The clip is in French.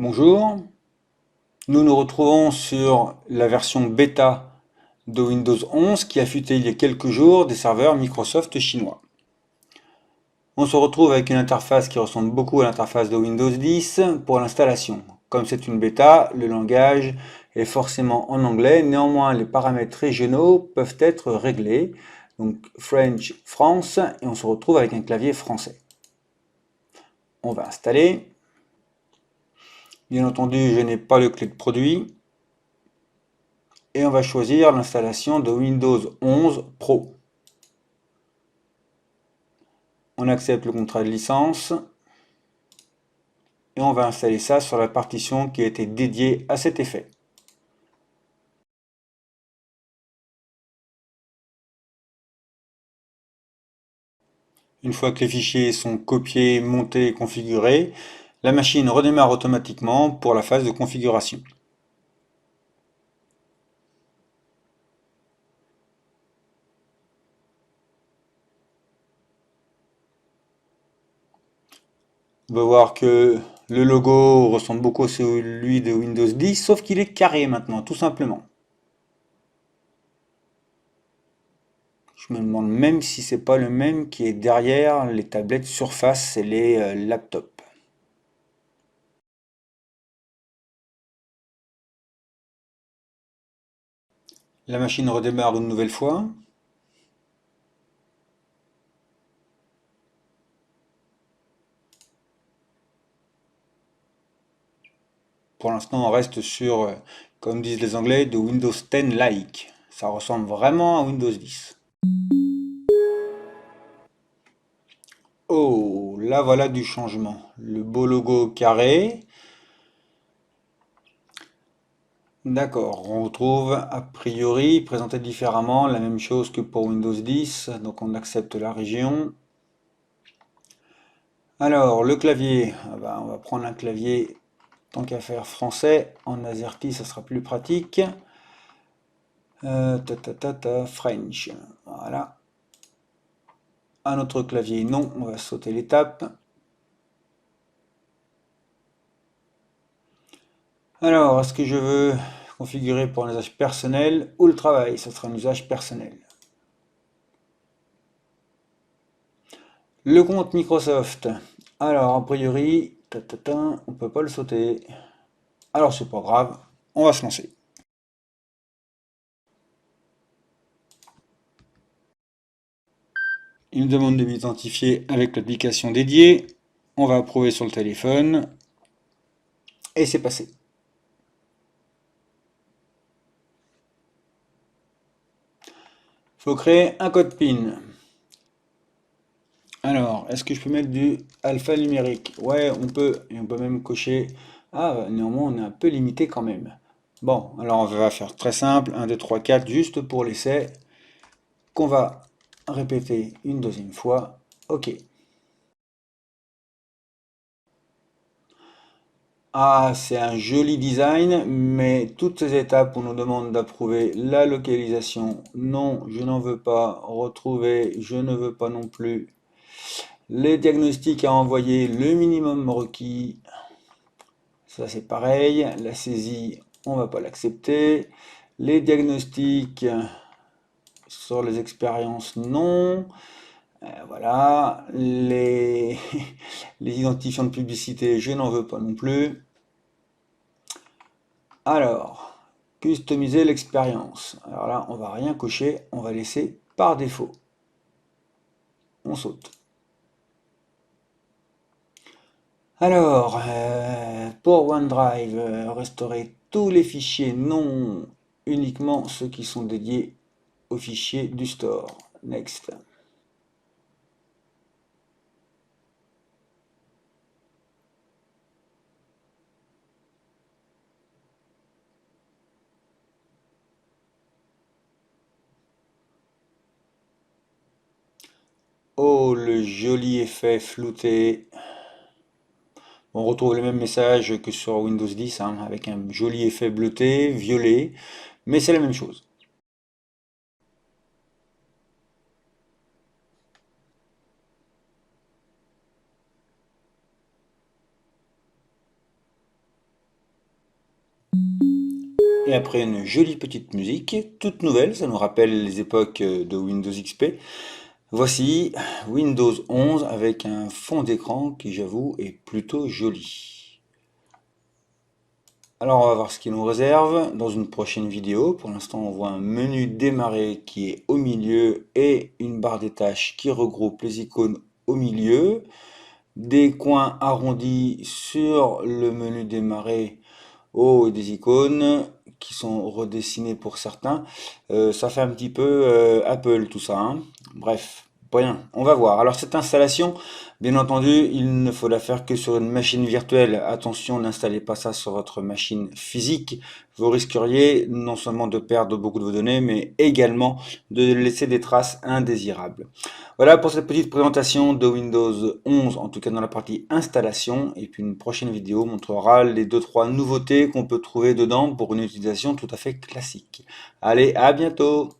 Bonjour, nous nous retrouvons sur la version bêta de Windows 11 qui a fuité il y a quelques jours des serveurs Microsoft chinois. On se retrouve avec une interface qui ressemble beaucoup à l'interface de Windows 10 pour l'installation. Comme c'est une bêta, le langage est forcément en anglais, néanmoins les paramètres régionaux peuvent être réglés. Donc French, France, et on se retrouve avec un clavier français. On va installer. Bien entendu, je n'ai pas le clé de produit. Et on va choisir l'installation de Windows 11 Pro. On accepte le contrat de licence et on va installer ça sur la partition qui a été dédiée à cet effet. Une fois que les fichiers sont copiés, montés et configurés, la machine redémarre automatiquement pour la phase de configuration. On va voir que le logo ressemble beaucoup à celui de Windows 10, sauf qu'il est carré maintenant, tout simplement. Je me demande même si c'est pas le même qui est derrière les tablettes Surface et les laptops. La machine redémarre une nouvelle fois. Pour l'instant, on reste sur, comme disent les Anglais, de Windows 10-like. Ça ressemble vraiment à Windows 10. Oh, là voilà du changement. Le beau logo carré. D'accord, on retrouve a priori présenté différemment la même chose que pour Windows 10. Donc on accepte la région. Alors, le clavier, ah bah, on va prendre un clavier, tant qu'à faire français. En AZERTY, ça sera plus pratique. French. Voilà. Un autre clavier, non, on va sauter l'étape. Alors, est-ce que je veux configurer pour un usage personnel ou le travail? Ce sera un usage personnel. Le compte Microsoft. Alors, a priori, on peut pas le sauter. Alors, c'est pas grave, on va se lancer. Il me demande de m'identifier avec l'application dédiée. On va approuver sur le téléphone. Et c'est passé. Il faut créer un code PIN. Alors, est-ce que je peux mettre du alphanumérique? Ouais, on peut. Et on peut même cocher. Ah, néanmoins, on est un peu limité quand même. Bon, alors on va faire très simple. 1, 2, 3, 4, juste pour l'essai. Qu'on va répéter une deuxième fois. OK. Ah, c'est un joli design, mais toutes ces étapes, on nous demande d'approuver la localisation. Non, je n'en veux pas. Retrouver, je ne veux pas non plus. Les diagnostics à envoyer, le minimum requis. Ça, c'est pareil. La saisie, on va pas l'accepter. Les diagnostics sur les expériences, non. Voilà. Les identifiants de publicité, je n'en veux pas non plus. Alors, customiser l'expérience. Alors là, on va rien cocher, on va laisser par défaut. On saute. Alors, pour OneDrive, restaurer tous les fichiers, non, uniquement ceux qui sont dédiés aux fichiers du store. Next. Oh, le joli effet flouté. On retrouve le même message que sur Windows 10, hein, avec un joli effet bleuté, violet, mais c'est la même chose. Et après une jolie petite musique, toute nouvelle, ça nous rappelle les époques de Windows XP. Voici Windows 11 avec un fond d'écran qui, j'avoue, est plutôt joli. Alors on va voir ce qu'il nous réserve dans une prochaine vidéo. Pour l'instant on voit un menu démarrer qui est au milieu et une barre des tâches qui regroupe les icônes au milieu. Des coins arrondis sur le menu démarrer. Oh, et des icônes qui sont redessinées pour certains. Ça fait un petit peu Apple tout ça, hein. Bref, rien, on va voir. Alors cette installation, bien entendu, il ne faut la faire que sur une machine virtuelle. Attention, n'installez pas ça sur votre machine physique. Vous risqueriez non seulement de perdre beaucoup de vos données, mais également de laisser des traces indésirables. Voilà pour cette petite présentation de Windows 11, en tout cas dans la partie installation. Et puis une prochaine vidéo montrera les 2-3 nouveautés qu'on peut trouver dedans pour une utilisation tout à fait classique. Allez, à bientôt!